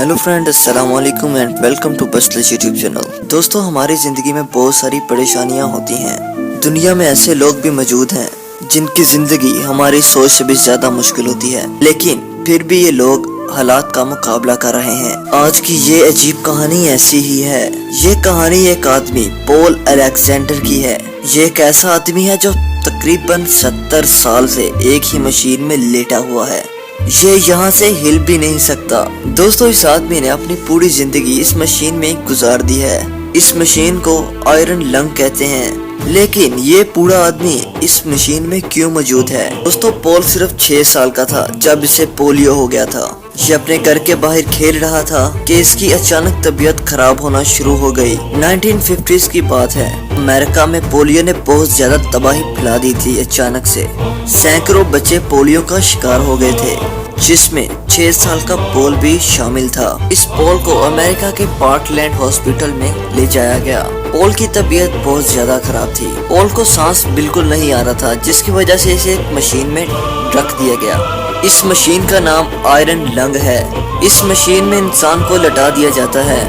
Hello friend, अस्सलाम वालेकुम and welcome to बस्टलेस यूट्यूब चैनल। दोस्तों, हमारी ज़िंदगी में बहुत सारी परेशानियां होती हैं। दुनिया में ऐसे लोग भी मौजूद हैं जिनकी ज़िंदगी हमारी सोच से भी ज़्यादा मुश्किल होती है, लेकिन फिर भी ये लोग हालात का मुकाबला कर रहे हैं। आज की ये अजीब कहानी ऐसी ही है। ये कहानी एक आदमी पॉल अलेक्जेंडर की है। ये एक ऐसा आदमी है जो तकरीबन 70 साल से एक ही मशीन में लेटा हुआ है। ये यहाँ से हिल भी नहीं सकता। दोस्तों, इस आदमी ने अपनी पूरी जिंदगी इस मशीन में गुजार दी है। इस मशीन को आयरन लंग कहते हैं, लेकिन ये पूरा आदमी इस मशीन में क्यों मौजूद है? दोस्तों, पॉल सिर्फ 6 साल का था जब इसे पोलियो हो गया था। ये अपने घर के बाहर खेल रहा था कि इसकी अचानक तबीयत खराब होना शुरू हो गई। 1950s की बात है। अमेरिका में पोलियो ने बहुत ज्यादा तबाही फैला दी थी। अचानक से सैकड़ों बच्चे पोलियो का शिकार हो गए थे, जिसमें 6 साल का पॉल भी शामिल था। इस पॉल को अमेरिका के पार्कलैंड हॉस्पिटल में ले जाया गया। पॉल की तबीयत बहुत ज्यादा खराब थी। पॉल को सांस बिल्कुल नहीं आ रहा था, जिसकी वजह से इसे एक मशीन में रख दिया गया। इस मशीन का नाम आयरन लंग है। इस मशीन में इंसान को लटा दिया जाता है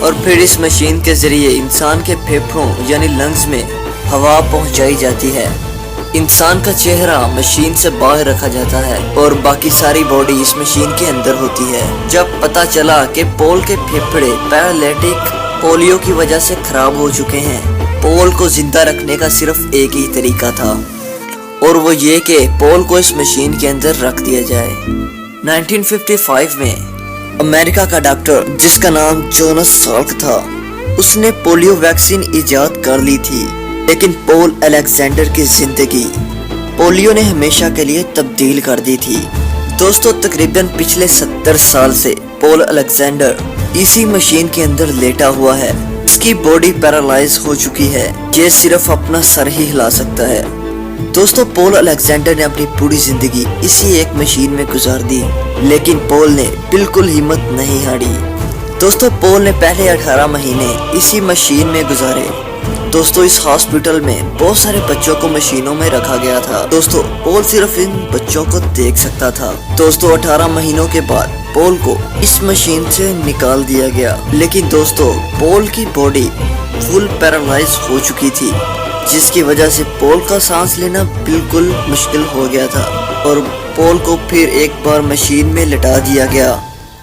और फिर इस मशीन के जरिए इंसान के फेफड़ों यानी लंग्स में हवा पहुंचाई जाती है। इंसान का चेहरा मशीन से बाहर रखा जाता है और बाकी सारी बॉडी इस मशीन के अंदर होती है। जब पता चला कि पॉल के फेफड़े पैरालिटिक पोलियो की वजह से खराब हो चुके हैं, पॉल को जिंदा रखने का सिर्फ एक ही तरीका था, और वो ये कि पॉल को इस मशीन के अंदर रख दिया जाए। 1955 में अमेरिका का डॉक्टर, जिसका नाम जोनास साल्क था, उसने पोलियो वैक्सीन इजाद कर ली थी। लेकिन पॉल अलेक्जेंडर की जिंदगी पोलियो ने हमेशा के लिए तब्दील कर दी थी। दोस्तों, तकरीबन पिछले 70 साल से पॉल अलेक्जेंडर इसी मशीन के अंदर लेटा हुआ है। इसकी बॉडी पैरालाइज हो चुकी है। ये सिर्फ अपना सर ही हिला सकता है। दोस्तों, पॉल अलेक्जेंडर ने अपनी पूरी जिंदगी इसी एक मशीन में गुजार दी, लेकिन पॉल ने बिल्कुल हिम्मत नहीं हारी। दोस्तों, पॉल ने पहले 18 महीने इसी मशीन में गुजारे। दोस्तों, इस हॉस्पिटल में बहुत सारे बच्चों को मशीनों में रखा गया था। दोस्तों, पॉल सिर्फ इन बच्चों को देख सकता था। दोस्तों, 18 महीनों के बाद पॉल को इस मशीन से निकाल दिया गया, लेकिन दोस्तों, पॉल की बॉडी फुल पैरालाइज हो चुकी थी, जिसकी वजह से पॉल का सांस लेना बिल्कुल मुश्किल हो गया था और पॉल को फिर एक बार मशीन में लटा दिया गया,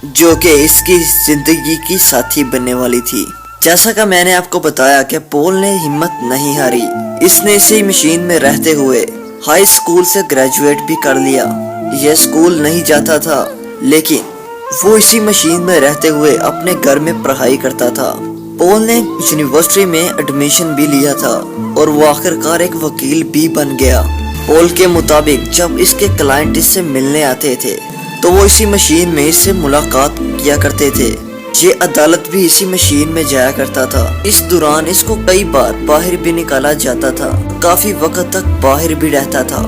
जो कि इसकी जिंदगी की साथी बनने वाली थी। जैसा कि मैंने आपको बताया कि पॉल ने हिम्मत नहीं हारी। इसने इसी मशीन में रहते हुए हाई स्कूल से ग्रेजुएट भी कर लिया। यह स्कूल नहीं जाता था, लेकिन वो इसी मशीन में रहते हुए अपने घर में पढ़ाई करता था। पॉल ने यूनिवर्सिटी में एडमिशन भी लिया था और वो आखिरकार एक वकील भी बन गया। पॉल के मुताबिक जब इसके क्लाइंट इससे मिलने आते थे तो वो इसी मशीन में इससे मुलाकात किया करते थे। ये अदालत भी इसी मशीन में जाया करता था। इस दौरान इसको कई बार बाहर भी निकाला जाता था। काफी वक्त तक बाहर भी रहता था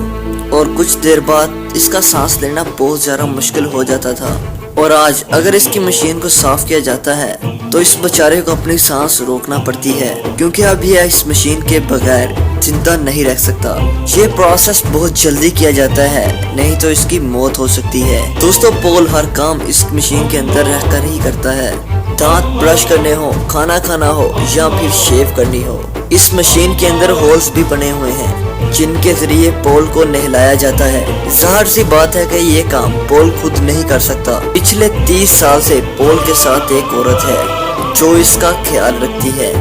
और कुछ देर बाद इसका सांस लेना बहुत ज्यादा मुश्किल हो जाता था। और आज अगर इसकी मशीन को साफ किया जाता है तो इस बेचारे को अपनी सांस रोकना पड़ती है, क्योंकि अब यह इस मशीन के बगैर जिंदा नहीं रह सकता। ये प्रोसेस बहुत जल्दी किया जाता है, नहीं तो इसकी मौत हो सकती है। दोस्तों, पॉल हर काम इस मशीन के अंदर रहकर ही करता है। दांत ब्रश करने हो, खाना खाना हो या फिर शेव करनी हो, इस मशीन के अंदर होल्स भी बने हुए हैं जिनके जरिए पॉल को नहलाया जाता है। जाहिर सी बात है कि ये काम पॉल खुद नहीं कर सकता। पिछले 30 साल से पॉल के साथ एक औरत है जो इसका ख्याल रखती है।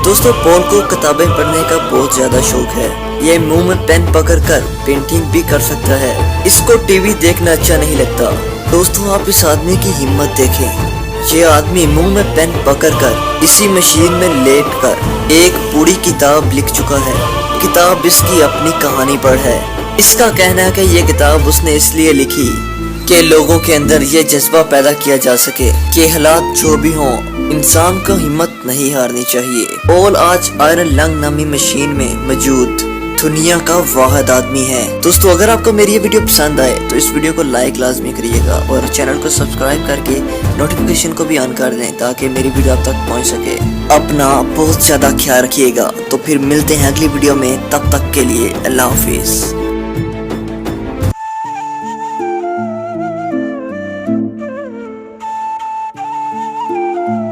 दोस्तों, पॉल को किताबें पढ़ने का बहुत ज्यादा शौक है। ये मुंह में पेन पकड़कर पेंटिंग भी कर सकता है। इसको टीवी देखना अच्छा नहीं लगता। दोस्तों, आप इस आदमी की हिम्मत देखें। ये आदमी मुंह में पेन पकड़कर इसी मशीन में लेटकर एक पूरी किताब लिख चुका है। किताब इसकी अपनी कहानी पर है। इसका कहना है कि ये किताब उसने इसलिए लिखी कि लोगों के अंदर ये जज्बा पैदा किया जा सके कि हालात जो भी हों, इंसान को हिम्मत नहीं हारनी चाहिए। पॉल आज आयरन लंग नामी मशीन में मौजूद दुनिया का वाहिद आदमी है। दोस्तों, अगर आपको मेरी ये वीडियो पसंद आए तो इस वीडियो को लाइक लाजमी करिएगा और चैनल को सब्सक्राइब करके नोटिफिकेशन को भी ऑन कर दें ताकि मेरी वीडियो आप तक पहुंच सके। अपना बहुत ज्यादा ख्याल रखिएगा। तो फिर मिलते हैं अगली वीडियो में, तब तक के लिए अल्लाह हाफिज।